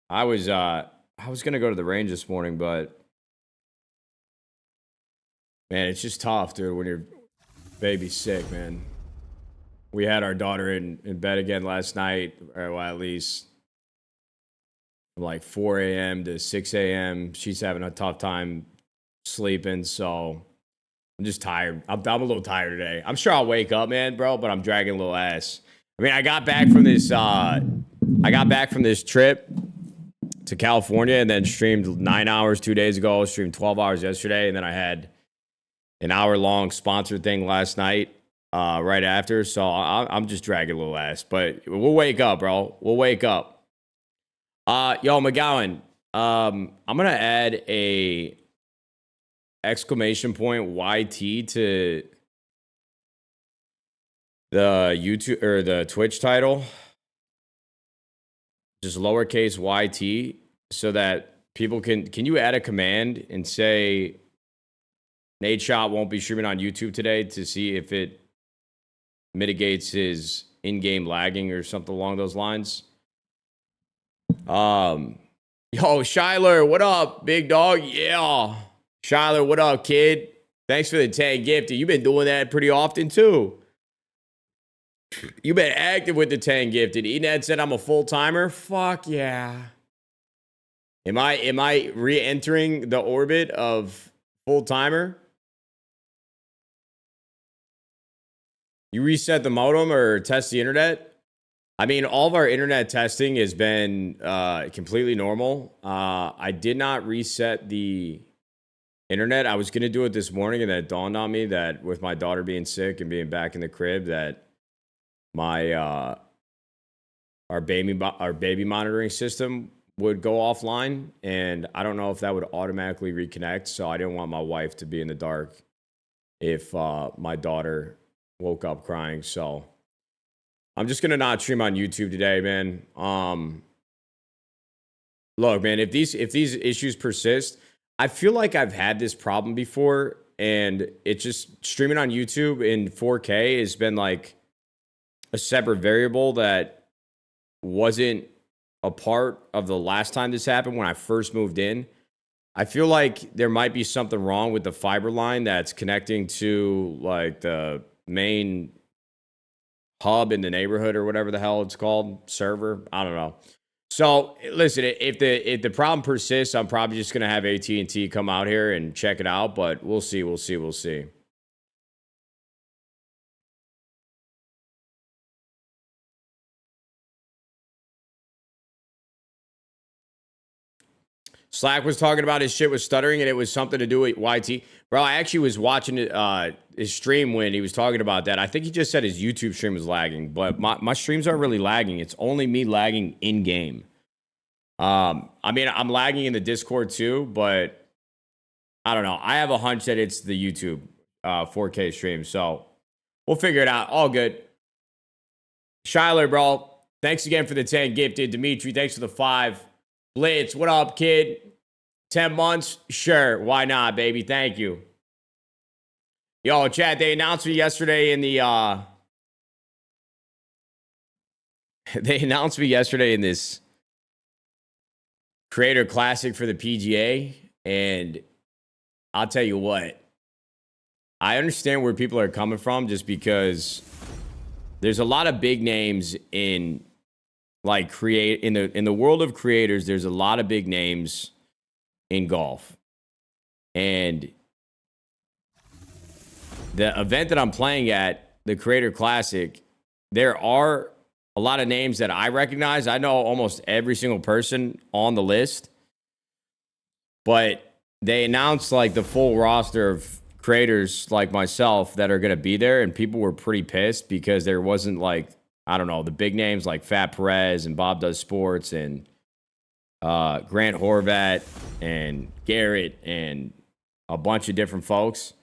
I was gonna go to the range this morning, but man, it's just tough, dude, when your baby's sick, man. We had our daughter in bed again last night, or well, at least from like 4 a.m. to 6 a.m. She's having a tough time sleeping, so I'm just tired. I'm a little tired today. I'm sure I'll wake up, man, bro, but I'm dragging a little ass. I mean, I got back from this trip to California and then streamed 9 hours 2 days ago, streamed 12 hours yesterday, and then I had an hour long sponsored thing last night right after. So I'm just dragging a little ass, but we'll wake up, bro. We'll wake up. Yo, McGowan, I'm going to add a exclamation point YT to the YouTube or the Twitch title. Just lowercase YT so that people can you add a command and say nadeshot won't be streaming on YouTube today to see if it mitigates his in-game lagging or something along those lines. Yo, Shyler, what up, big dog? Yeah. Shyler, what up, kid? Thanks for the 10 gifted. You've been doing that pretty often too. You've been active with the 10 gifted. Enad said I'm a full-timer. Fuck yeah. Am I re-entering the orbit of full-timer? You reset the modem or test the internet? I mean, all of our internet testing has been completely normal. I did not reset the internet. I was going to do it this morning, and then it dawned on me that with my daughter being sick and being back in the crib, that my our baby monitoring system would go offline, and I don't know if that would automatically reconnect. So I didn't want my wife to be in the dark if my daughter woke up crying. So I'm just gonna not stream on YouTube today, man. Look, man, if these issues persist, I feel like I've had this problem before, and it's just streaming on YouTube in 4K has been like a separate variable that wasn't a part of the last time this happened when I first moved in. I feel like there might be something wrong with the fiber line that's connecting to like the main hub in the neighborhood or whatever the hell it's called, server. I don't know. So listen, if the problem persists, I'm probably just gonna have AT&T come out here and check it out. But we'll see. Slack was talking about his shit was stuttering, and it was something to do with YT. Bro, I actually was watching his stream when he was talking about that. I think he just said his YouTube stream was lagging, but my streams aren't really lagging. It's only me lagging in game. I mean, I'm lagging in the Discord too, but I don't know. I have a hunch that it's the YouTube 4K stream, so we'll figure it out. All good. Shyler, bro, thanks again for the 10 gifted. Dimitri, thanks for the 5. Blitz, what up, kid? 10 months? Sure, why not, baby? Thank you. Yo, chat, they announced me yesterday in the they announced me yesterday in this Creator Classic for the PGA, and I'll tell you what, I understand where people are coming from just because there's a lot of big names in like in the world of creators. There's a lot of big names in golf, and the event that I'm playing at, the Creator Classic, there are a lot of names that I recognize. I know almost every single person on the list, but they announced like the full roster of creators like myself that are going to be there, and people were pretty pissed because there wasn't like, I don't know, the big names like Fat Perez and Bob Does Sports and Grant Horvat and Garrett and a bunch of different folks.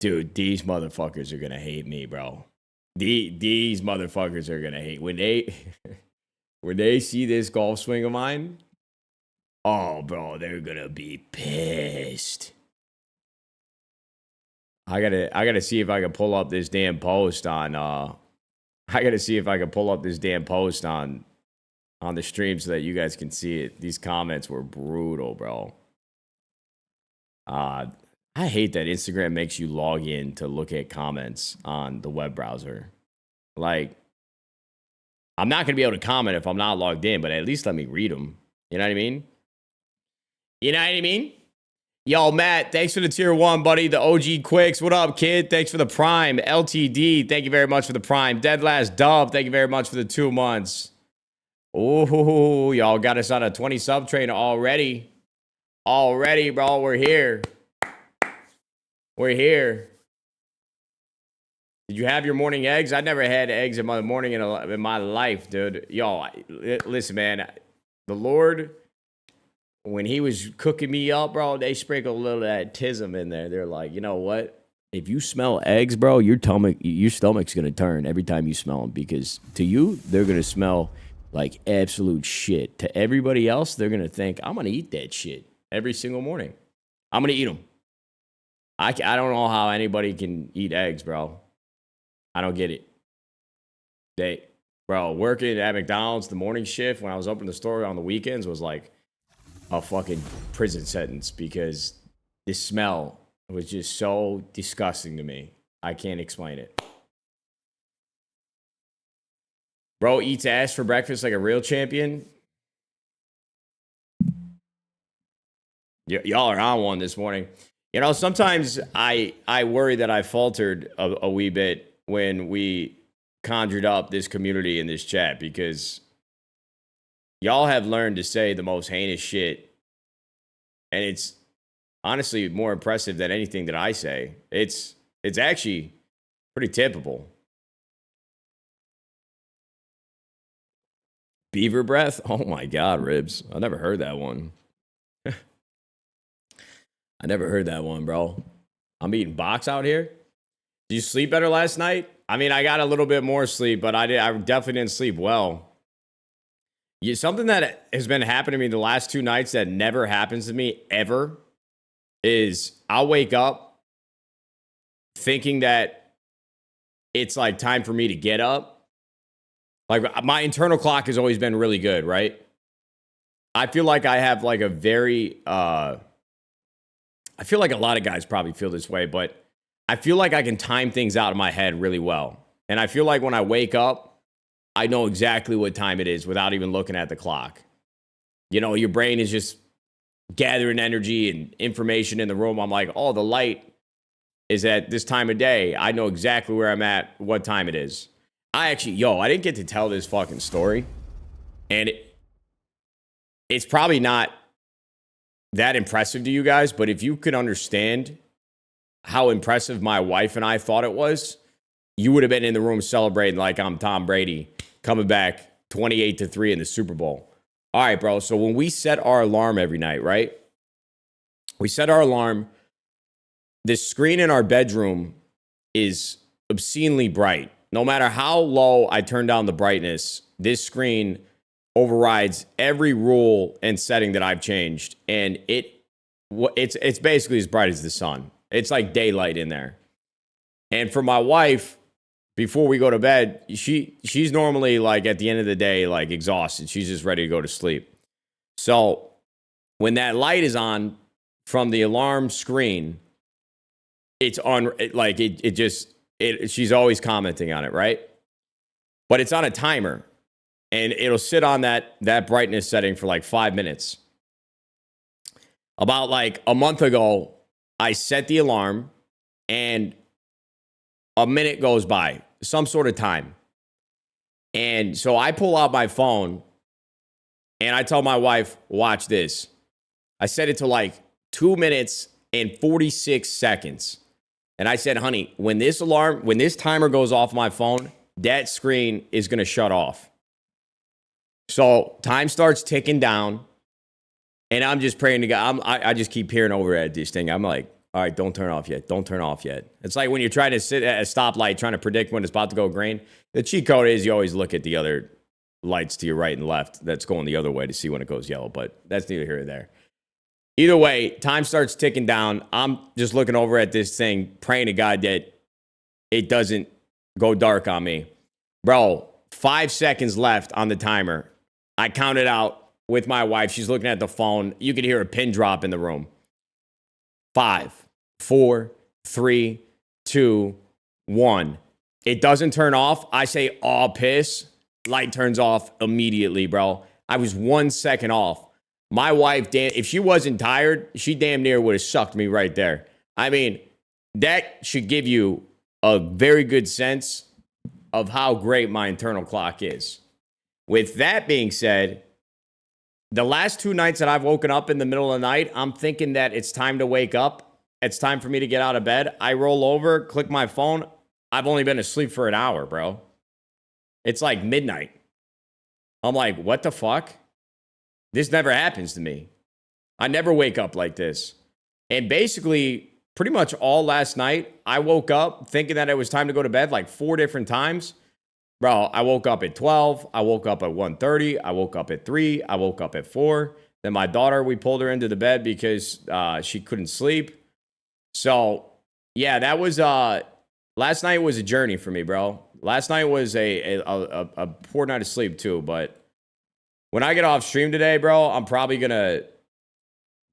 Dude, these motherfuckers are going to hate me, bro. These motherfuckers are going to hate when they see this golf swing of mine. Oh, bro, they're going to be pissed. I gotta see if I can pull up this damn post on on the stream so that you guys can see it. These comments were brutal, bro. I hate that Instagram makes you log in to look at comments on the web browser. Like, I'm not going to be able to comment if I'm not logged in, but at least let me read them. You know what I mean? You know what I mean? Yo, Matt, thanks for the tier 1, buddy. The OG Quicks. What up, kid? Thanks for the Prime. LTD, thank you very much for the Prime. Dead Last Dub, thank you very much for the 2 months. Oh, y'all got us on a 20 sub train already. Already, bro. We're here. We're here. Did you have your morning eggs? I never had eggs in my morning in my life, dude. Yo, listen, man. The Lord, when he was cooking me up, bro, they sprinkled a little of that tism in there. They're like, you know what? If you smell eggs, bro, your stomach's going to turn every time you smell them, because to you, they're going to smell like absolute shit. To everybody else, they're going to think, I'm going to eat that shit every single morning. I'm going to eat them. I don't know how anybody can eat eggs, bro. I don't get it. Bro, working at McDonald's, the morning shift when I was opening the store on the weekends was like a fucking prison sentence, because the smell was just so disgusting to me. I can't explain it. Bro eats ass for breakfast like a real champion. Y'all are on one this morning. You know, sometimes I worry that I faltered a wee bit when we conjured up this community in this chat, because y'all have learned to say the most heinous shit, and it's honestly more impressive than anything that I say. It's actually pretty typical. Beaver breath? Oh my God, Ribs. I never heard that one. I never heard that one, bro. I'm eating box out here. Did you sleep better last night? I mean, I got a little bit more sleep, but I definitely didn't sleep well. Something that has been happening to me the last 2 nights that never happens to me ever is I'll wake up thinking that it's like time for me to get up. Like, my internal clock has always been really good, right? I feel like I have like a very, I feel like a lot of guys probably feel this way, but I feel like I can time things out in my head really well. And I feel like when I wake up, I know exactly what time it is without even looking at the clock. You know, your brain is just gathering energy and information in the room. I'm like, oh, the light is at this time of day. I know exactly where I'm at, what time it is. I didn't get to tell this fucking story. And it's probably not that impressive to you guys, but if you could understand how impressive my wife and I thought it was, you would have been in the room celebrating like I'm Tom Brady coming back 28-3 in the Super Bowl. All right, bro. So when we set our alarm every night, right? We set our alarm. The screen in our bedroom is obscenely bright. No matter how low I turn down the brightness, this screen overrides every rule and setting that I've changed. And it's basically as bright as the sun. It's like daylight in there. And for my wife, before we go to bed, she's normally like at the end of the day, like exhausted. She's just ready to go to sleep. So when that light is on from the alarm screen, it's on, like she's always commenting on it, right? But it's on a timer, and it'll sit on that brightness setting for like 5 minutes. About like a month ago, I set the alarm, and a minute goes by, some sort of time. And so I pull out my phone, and I tell my wife, watch this. I set it to like 2 minutes and 46 seconds. And I said, honey, when this timer goes off my phone, that screen is going to shut off. So time starts ticking down, and I'm just praying to God. I just keep peering over at this thing. I'm like, all right, don't turn off yet. Don't turn off yet. It's like when you're trying to sit at a stoplight trying to predict when it's about to go green. The cheat code is you always look at the other lights to your right and left that's going the other way to see when it goes yellow, but that's neither here nor there. Either way, time starts ticking down. I'm just looking over at this thing, praying to God that it doesn't go dark on me. Bro, 5 seconds left on the timer. I counted out with my wife. She's looking at the phone. You could hear a pin drop in the room. 5, 4, 3, 2, 1. It doesn't turn off. I say, "Aw, piss." Light turns off immediately, bro. I was 1 second off. My wife, if she wasn't tired, she damn near would have sucked me right there. I mean, that should give you a very good sense of how great my internal clock is. With that being said, the last 2 nights that I've woken up in the middle of the night, I'm thinking that it's time to wake up. It's time for me to get out of bed. I roll over, click my phone. I've only been asleep for an hour, bro. It's like midnight. I'm like, what the fuck? This never happens to me. I never wake up like this. And basically, pretty much all last night, I woke up thinking that it was time to go to bed like 4 different times. Bro, I woke up at 12. I woke up at 1:30. I woke up at 3. I woke up at 4. Then my daughter, we pulled her into the bed because she couldn't sleep. So, yeah, that was, last night was a journey for me, bro. Last night was a poor night of sleep too, but when I get off stream today, bro, I'm probably going to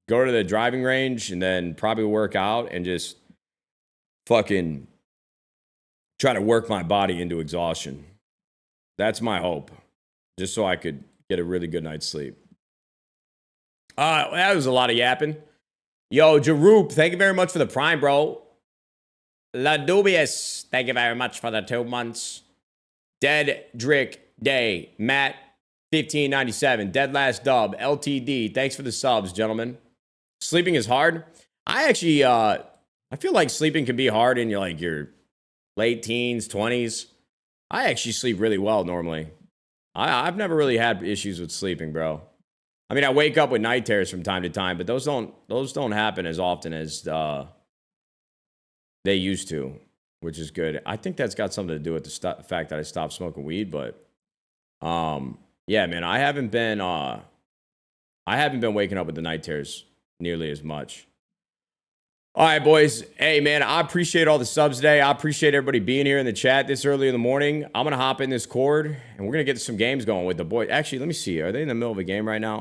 go to the driving range and then probably work out and just fucking try to work my body into exhaustion. That's my hope. Just so I could get a really good night's sleep. That was a lot of yapping. Yo, Jaroop, thank you very much for the prime, bro. La Dubious, thank you very much for the 2 months. Dead Drick Day, Matt, 1597. Dead Last Dub, LTD. Thanks for the subs, gentlemen. Sleeping is hard. I actually, I feel like sleeping can be hard in your late teens, 20s. I actually sleep really well normally. I've never really had issues with sleeping, bro. I mean, I wake up with night terrors from time to time, but those don't happen as often as they used to, which is good. I think that's got something to do with the fact that I stopped smoking weed, but yeah, man, I haven't been waking up with the night terrors nearly as much. All right, boys. Hey, man, I appreciate all the subs today. I appreciate everybody being here in the chat this early in the morning. I'm going to hop in this cord, and we're going to get some games going with the boys. Actually, let me see. Are they in the middle of a game right now?